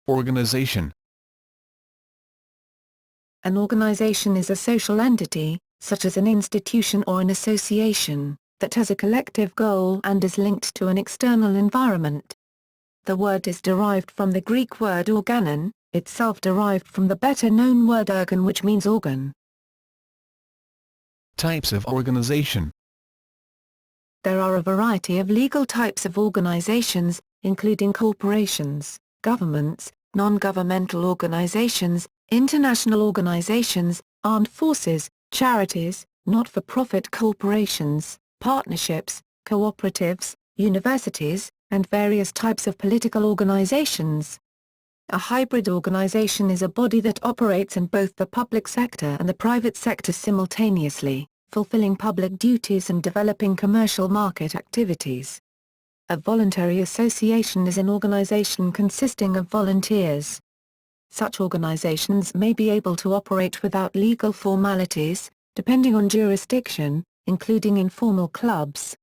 Organization. An organization is a social entity, such as an institution or an association, that has a collective goal and is linked to an external environment. The word is derived from the Greek word organon, itself derived from the better-known word ergon, which means organ. Types of organization. There are a variety of legal types of organizations, including corporations, governments, non-governmental organizations, international organizations, armed forces, charities, not-for-profit corporations, partnerships, cooperatives, universities, and various types of political organizations. A hybrid organization is a body that operates in both the public sector and the private sector simultaneously, fulfilling public duties and developing commercial market activities. A voluntary association is an organization consisting of volunteers. Such organizations may be able to operate without legal formalities, depending on jurisdiction, including informal clubs.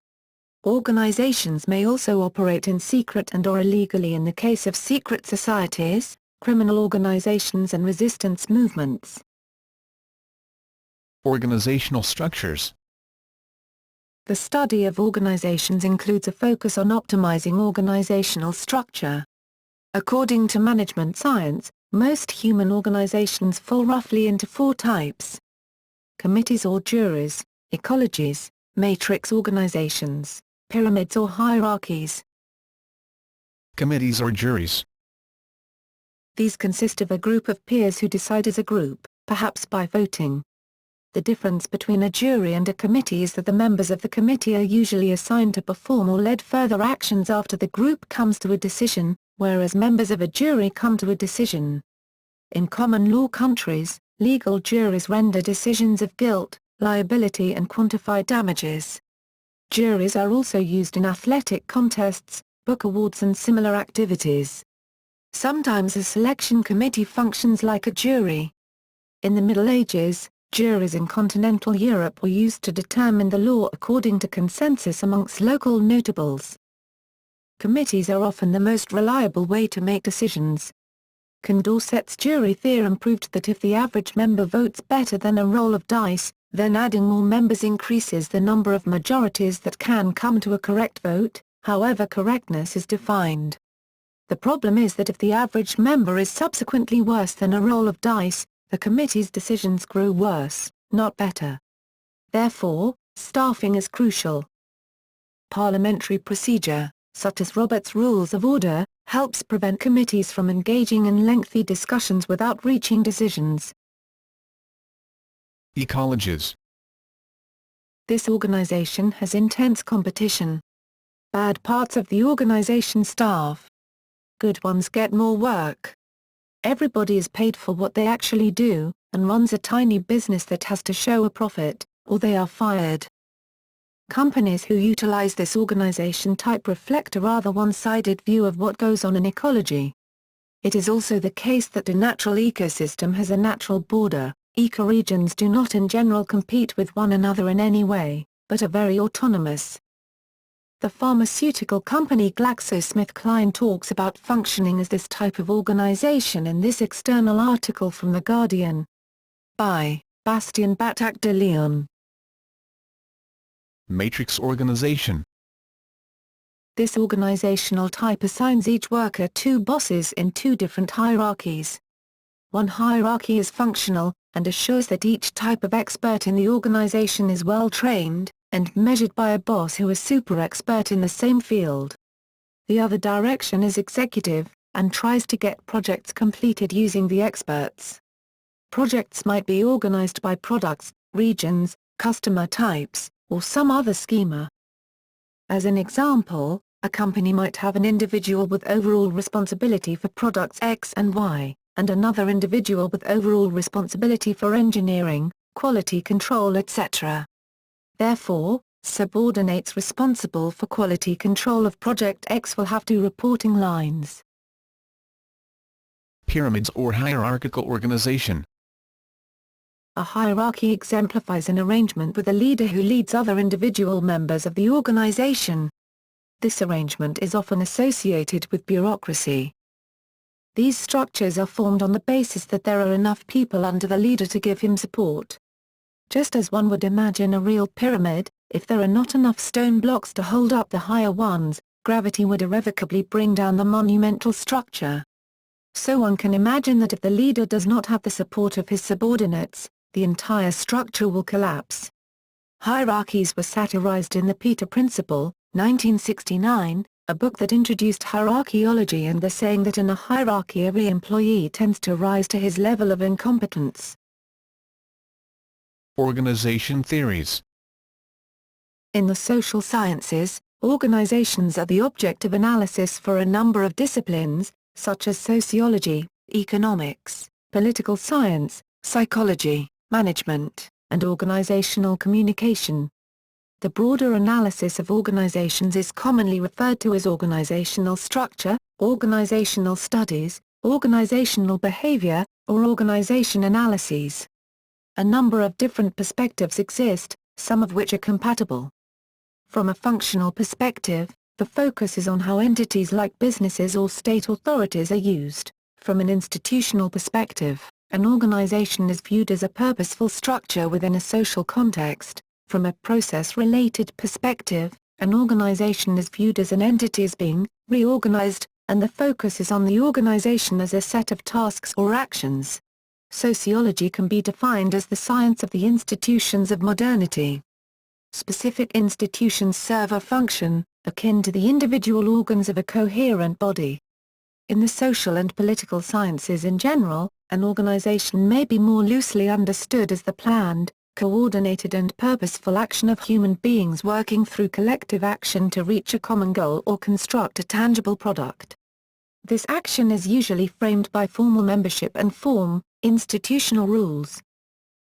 Organizations may also operate in secret and/or illegally in the case of secret societies, criminal organizations and resistance movements. Organizational structures. The study of organizations includes a focus on optimizing organizational structure. According to management science, most human organizations fall roughly into 4 types: committees or juries, ecologies, matrix organizations, pyramids or hierarchies. Committees or juries. These consist of a group of peers who decide as a group, perhaps by voting. The difference between a jury and a committee is that the members of the committee are usually assigned to perform or lead further actions after the group comes to a decision, whereas members of a jury come to a decision. In common law countries, legal juries render decisions of guilt, liability and quantify damages. Juries are also used in athletic contests, book awards and similar activities. Sometimes a selection committee functions like a jury. In the Middle Ages, juries in continental Europe were used to determine the law according to consensus amongst local notables. Committees are often the most reliable way to make decisions. Condorcet's jury theorem proved that if the average member votes better than a roll of dice, then adding more members increases the number of majorities that can come to a correct vote, however correctness is defined. The problem is that if the average member is subsequently worse than a roll of dice, the committee's decisions grow worse, not better. Therefore, staffing is crucial. Parliamentary procedure, such as Robert's Rules of Order, helps prevent committees from engaging in lengthy discussions without reaching decisions. Ecologists. This organization has intense competition. Bad parts of the organization starve. Good ones get more work. Everybody is paid for what they actually do, and runs a tiny business that has to show a profit, or they are fired. Companies who utilize this organization type reflect a rather one-sided view of what goes on in ecology. It is also the case that a natural ecosystem has a natural border. Ecoregions do not in general compete with one another in any way, but are very autonomous. The pharmaceutical company GlaxoSmithKline talks about functioning as this type of organization in this external article from The Guardian. By Bastien Batak de Leon. Matrix organization. This organizational type assigns each worker 2 bosses in 2 different hierarchies. One hierarchy is functional, and assures that each type of expert in the organization is well trained, and measured by a boss who is super expert in the same field. The other direction is executive, and tries to get projects completed using the experts. Projects might be organized by products, regions, customer types, or some other schema. As an example, a company might have an individual with overall responsibility for products X and Y, and another individual with overall responsibility for engineering, quality control etc. Therefore, subordinates responsible for quality control of Project X will have 2 reporting lines. Pyramids or hierarchical organization. A hierarchy exemplifies an arrangement with a leader who leads other individual members of the organization. This arrangement is often associated with bureaucracy. These structures are formed on the basis that there are enough people under the leader to give him support. Just as one would imagine a real pyramid, if there are not enough stone blocks to hold up the higher ones, gravity would irrevocably bring down the monumental structure. So one can imagine that if the leader does not have the support of his subordinates, the entire structure will collapse. Hierarchies were satirized in The Peter Principle, 1969, a book that introduced hierarchiology and the saying that in a hierarchy every employee tends to rise to his level of incompetence. Organization theories. In the social sciences, organizations are the object of analysis for a number of disciplines, such as sociology, economics, political science, psychology, management, and organizational communication. The broader analysis of organizations is commonly referred to as organizational structure, organizational studies, organizational behavior, or organization analyses. A number of different perspectives exist, some of which are compatible. From a functional perspective, the focus is on how entities like businesses or state authorities are used. From an institutional perspective, an organization is viewed as a purposeful structure within a social context. From a process-related perspective, an organization is viewed as an entity as being reorganized, and the focus is on the organization as a set of tasks or actions. Sociology can be defined as the science of the institutions of modernity. Specific institutions serve a function, akin to the individual organs of a coherent body. In the social and political sciences in general, an organization may be more loosely understood as the planned, coordinated and purposeful action of human beings working through collective action to reach a common goal or construct a tangible product. This action is usually framed by formal membership and form, institutional rules.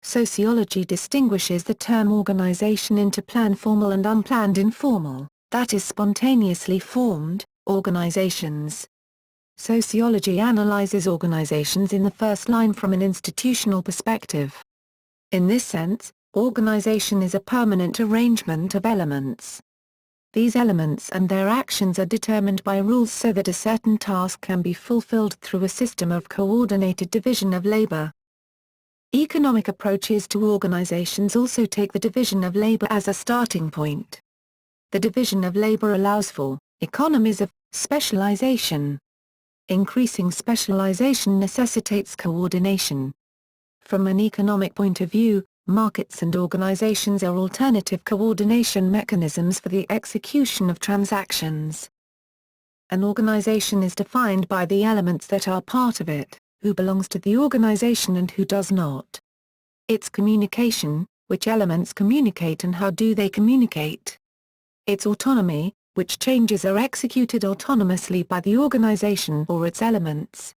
Sociology distinguishes the term organization into planned formal and unplanned informal, that is spontaneously formed, organizations. Sociology analyzes organizations in the first line from an institutional perspective. In this sense, organization is a permanent arrangement of elements. These elements and their actions are determined by rules so that a certain task can be fulfilled through a system of coordinated division of labor. Economic approaches to organizations also take the division of labor as a starting point. The division of labor allows for economies of specialization. Increasing specialization necessitates coordination. From an economic point of view, markets and organizations are alternative coordination mechanisms for the execution of transactions. An organization is defined by the elements that are part of it, who belongs to the organization and who does not. Its communication, which elements communicate and how do they communicate. Its autonomy, which changes are executed autonomously by the organization or its elements.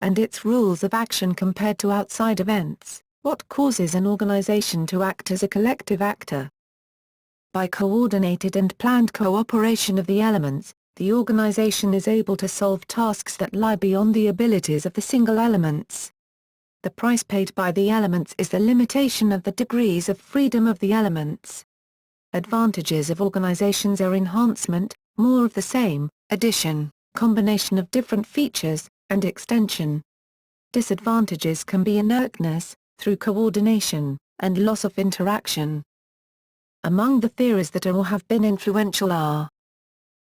And its rules of action compared to outside events, what causes an organization to act as a collective actor. By coordinated and planned cooperation of the elements, the organization is able to solve tasks that lie beyond the abilities of the single elements. The price paid by the elements is the limitation of the degrees of freedom of the elements. Advantages of organizations are enhancement, more of the same, addition, combination of different features, and extension. Disadvantages can be inertness, through coordination, and loss of interaction. Among the theories that are or have been influential are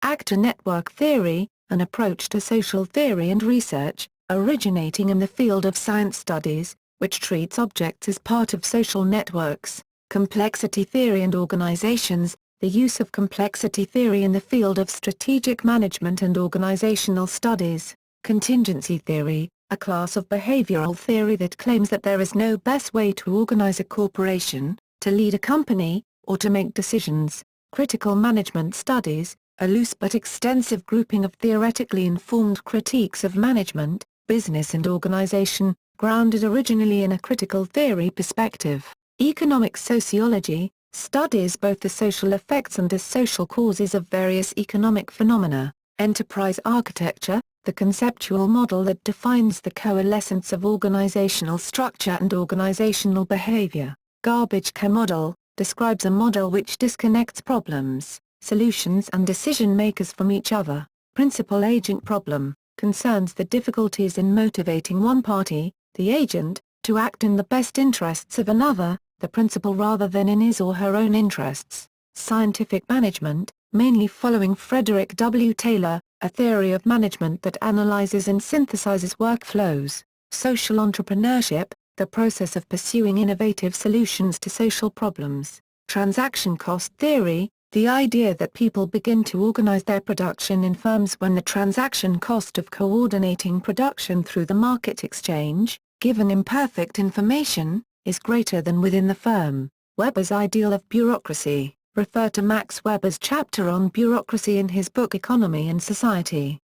actor network theory, an approach to social theory and research, originating in the field of science studies, which treats objects as part of social networks, complexity theory and organizations, the use of complexity theory in the field of strategic management and organizational studies, contingency theory, a class of behavioral theory that claims that there is no best way to organize a corporation, to lead a company, or to make decisions, critical management studies, a loose but extensive grouping of theoretically informed critiques of management, business and organization, grounded originally in a critical theory perspective. Economic sociology studies both the social effects and the social causes of various economic phenomena. Enterprise architecture, the conceptual model that defines the coalescence of organizational structure and organizational behavior. Garbage can model, describes a model which disconnects problems, solutions and decision makers from each other. Principal-agent problem, concerns the difficulties in motivating one party, the agent, to act in the best interests of another, the principal rather than in his or her own interests. Scientific management, mainly following Frederick W. Taylor, a theory of management that analyzes and synthesizes workflows. Social entrepreneurship, the process of pursuing innovative solutions to social problems. Transaction cost theory, the idea that people begin to organize their production in firms when the transaction cost of coordinating production through the market exchange, given imperfect information, is greater than within the firm. Weber's ideal of bureaucracy, refer to Max Weber's chapter on bureaucracy in his book Economy and Society.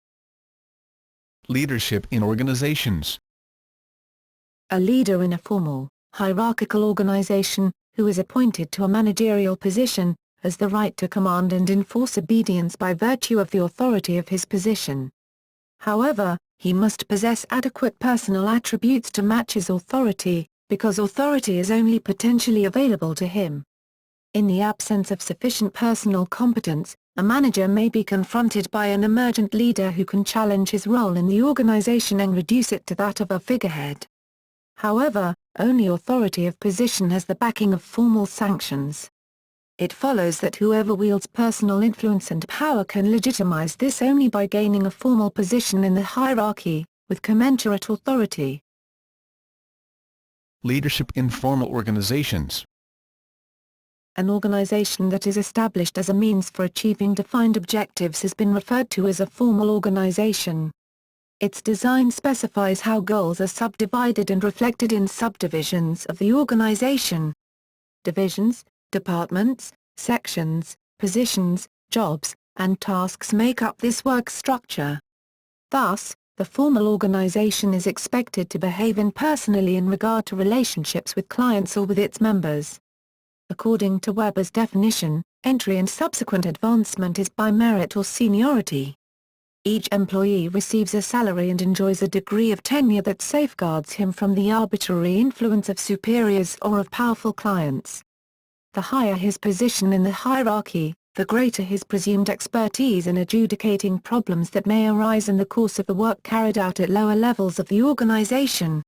Leadership in organizations. A leader in a formal, hierarchical organization, who is appointed to a managerial position, has the right to command and enforce obedience by virtue of the authority of his position. However, he must possess adequate personal attributes to match his authority, because authority is only potentially available to him. In the absence of sufficient personal competence, a manager may be confronted by an emergent leader who can challenge his role in the organization and reduce it to that of a figurehead. However, only authority of position has the backing of formal sanctions. It follows that whoever wields personal influence and power can legitimize this only by gaining a formal position in the hierarchy, with commensurate authority. Leadership in formal organizations. An organization that is established as a means for achieving defined objectives has been referred to as a formal organization. Its design specifies how goals are subdivided and reflected in subdivisions of the organization. Divisions, departments, sections, positions, jobs, and tasks make up this work structure. Thus, the formal organization is expected to behave impersonally in regard to relationships with clients or with its members. According to Weber's definition, entry and subsequent advancement is by merit or seniority. Each employee receives a salary and enjoys a degree of tenure that safeguards him from the arbitrary influence of superiors or of powerful clients. The higher his position in the hierarchy, the greater his presumed expertise in adjudicating problems that may arise in the course of the work carried out at lower levels of the organization.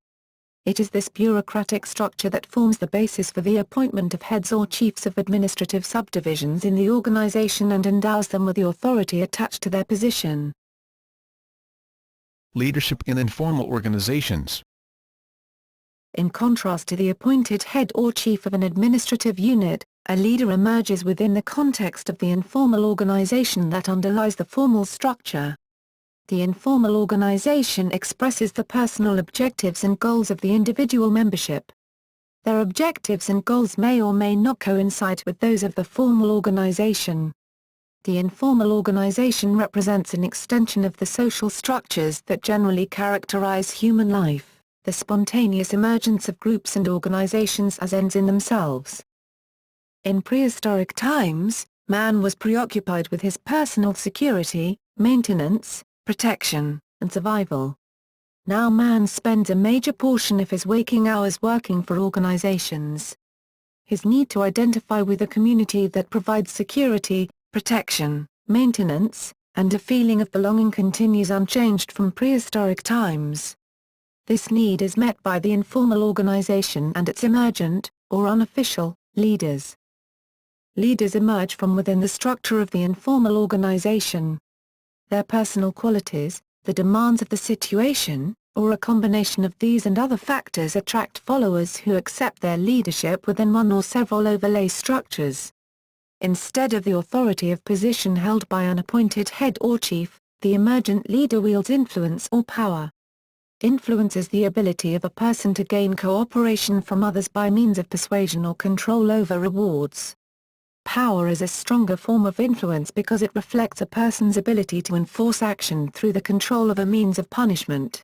It is this bureaucratic structure that forms the basis for the appointment of heads or chiefs of administrative subdivisions in the organization and endows them with the authority attached to their position. Leadership in informal organizations. In contrast to the appointed head or chief of an administrative unit, a leader emerges within the context of the informal organization that underlies the formal structure. The informal organization expresses the personal objectives and goals of the individual membership. Their objectives and goals may or may not coincide with those of the formal organization. The informal organization represents an extension of the social structures that generally characterize human life, the spontaneous emergence of groups and organizations as ends in themselves. In prehistoric times, man was preoccupied with his personal security, maintenance, protection, and survival. Now man spends a major portion of his waking hours working for organizations. His need to identify with a community that provides security, protection, maintenance, and a feeling of belonging continues unchanged from prehistoric times. This need is met by the informal organization and its emergent, or unofficial, leaders. Leaders emerge from within the structure of the informal organization. Their personal qualities, the demands of the situation, or a combination of these and other factors attract followers who accept their leadership within one or several overlay structures. Instead of the authority of position held by an appointed head or chief, the emergent leader wields influence or power. Influence is the ability of a person to gain cooperation from others by means of persuasion or control over rewards. Power is a stronger form of influence because it reflects a person's ability to enforce action through the control of a means of punishment.